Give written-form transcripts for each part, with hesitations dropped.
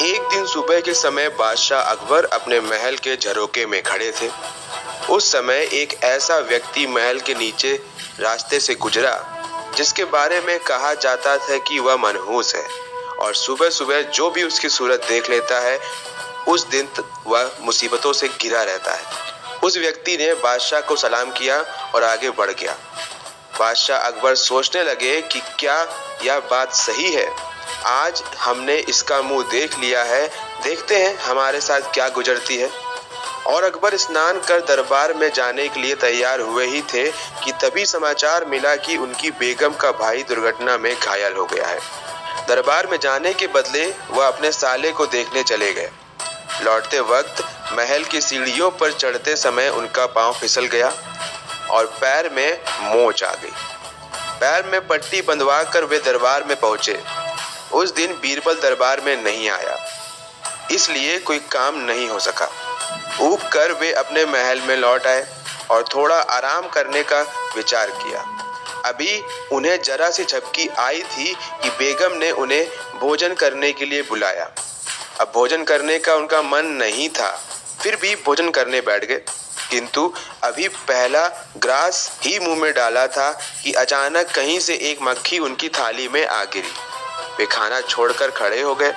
एक दिन सुबह के समय बादशाह अकबर अपने महल के झरोके में खड़े थे। उस समय एक ऐसा व्यक्ति महल के नीचे रास्ते से गुजरा जिसके बारे में कहा जाता था कि वह मनहूस है और सुबह सुबह जो भी उसकी सूरत देख लेता है उस दिन वह मुसीबतों से घिरा रहता है। उस व्यक्ति ने बादशाह को सलाम किया और आगे बढ़ गया। बादशाह अकबर सोचने लगे कि क्या यह बात सही है, आज हमने इसका मुंह देख लिया है, देखते हैं हमारे साथ क्या गुजरती है। और अकबर स्नान कर दरबार में जाने के लिए तैयार हुए ही थे कि तभी समाचार मिला कि उनकी बेगम का भाई दुर्घटना में घायल हो गया है। दरबार में जाने के बदले वह अपने साले को देखने चले गए। लौटते वक्त महल की सीढ़ियों पर चढ़ते समय उनका पांव फिसल गया और पैर में मोच आ गई। पैर में पट्टी बंधवा कर वे दरबार में पहुंचे। उस दिन बीरबल दरबार में नहीं आया, इसलिए कोई काम नहीं हो सका। ऊब कर वे अपने महल में लौट आए और थोड़ा आराम करने का विचार किया। अभी उन्हें जरा सी झपकी आई थी कि बेगम ने उन्हें भोजन करने के लिए बुलाया। अब भोजन करने का उनका मन नहीं था, फिर भी भोजन करने बैठ गए। किंतु अभी पहला ग्रास ही मुंह में डाला था कि अचानक कहीं से एक मक्खी उनकी थाली में आ गिरी। वे खाना छोड़कर खड़े हो गए।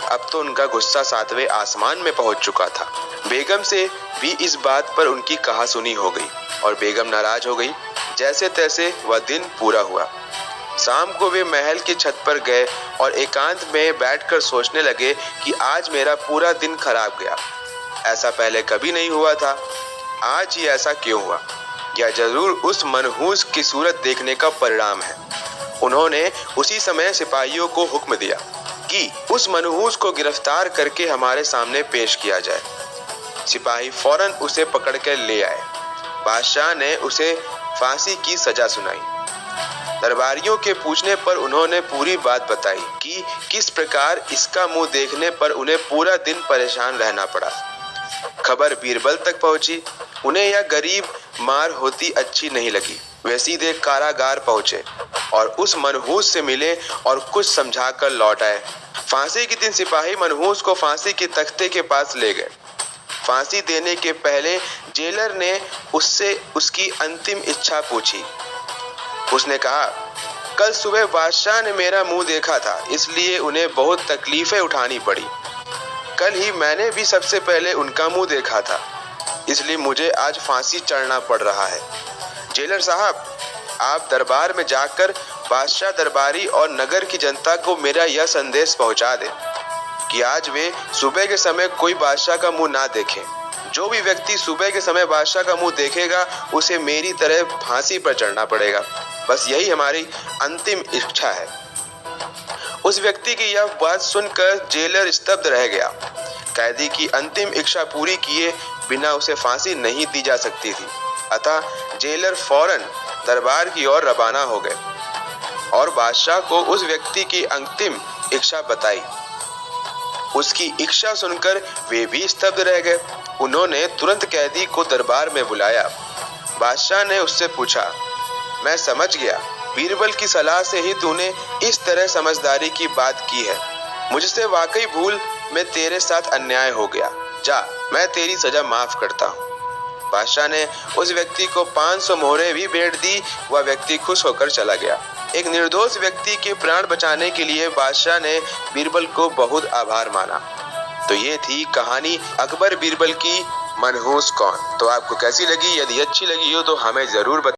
अब तो उनका गुस्सा सातवें आसमान में पहुंच चुका था। बेगम से भी इस बात पर उनकी कहासुनी हो गई और बेगम नाराज हो गई। जैसे तैसे वह दिन पूरा हुआ। शाम को वे महल की छत पर गए और एकांत में बैठकर सोचने लगे कि आज मेरा पूरा दिन खराब गया। ऐसा पहले कभी नहीं हुआ था, आज ही ऐसा क्यों हुआ? यह जरूर उस मनहूस की सूरत देखने का परिणाम है। उन्होंने उसी समय सिपाहियों को हुक्म दिया कि उस मनहूस को गिरफ्तार करके हमारे सामने पेश किया जाए। सिपाही फौरन उसे पकड़ कर ले आए। बादशाह ने उसे फांसी की सजा सुनाई। दरबारियों के पूछने पर उन्होंने पूरी बात बताई कि किस प्रकार इसका मुंह देखने पर उन्हें पूरा दिन परेशान रहना पड़ा। खबर बीरबल तक पहुंची। उन्हें यह गरीब मार होती अच्छी नहीं लगी। वे सीधे कारागार पहुंचे और उस मनहूस से मिले और कुछ समझाकर लौट आए। फांसी के दिन सिपाही मनहूस को फांसी के तख्ते के पास ले गए। फांसी देने के पहले जेलर ने उससे उसकी अंतिम इच्छा पूछी। उसने कहा, कल सुबह बादशाह ने मेरा मुंह देखा था, इसलिए उन्हें बहुत तकलीफें उठानी पड़ी। कल ही मैंने भी सबसे पहले उनका मुंह देखा था, इसलिए मुझे आज फांसी चढ़ना पड़ रहा है। जेलर साहब, आप दरबार में जाकर बादशाह दरबारी और नगर की जनता को मेरा यह संदेश पहुंचा दें कि आज वे सुबह के समय कोई बादशाह का मुंह ना देखें। जो भी व्यक्ति सुबह के समय बादशाह का मुंह देखेगा उसे मेरी तरह फांसी पर चढ़ना पड़ेगा। बस यही हमारी अंतिम इच्छा है। उस व्यक्ति की यह बात सुनकर जेलर स्तब्ध रह गया। कैदी की अंतिम इच्छा पूरी किए बिना उसे फांसी नहीं दी जा सकती थी। अतः जेलर फौरन दरबार की ओर रवाना हो गए और बादशाह को उस व्यक्ति की अंतिम इच्छा बताई। उसकी इच्छा सुनकर वे भी स्तब्ध रह गए। उन्होंने तुरंत कैदी को दरबार में बुलाया। बादशाह ने उससे पूछा, मैं समझ गया, बीरबल की सलाह से ही तूने इस तरह समझदारी की बात की है। मुझसे वाकई भूल में तेरे साथ अन्याय हो गया। जा, मैं तेरी सजा माफ करता हूँ। बादशाह ने उस व्यक्ति को 500 मोहरें भी भेंट दी। वह व्यक्ति खुश होकर चला गया। एक निर्दोष व्यक्ति के प्राण बचाने के लिए बादशाह ने बीरबल को बहुत आभार माना। तो ये थी कहानी अकबर बीरबल की मनहूस कौन। तो आपको कैसी लगी? यदि अच्छी लगी हो तो हमें जरूर बताएं।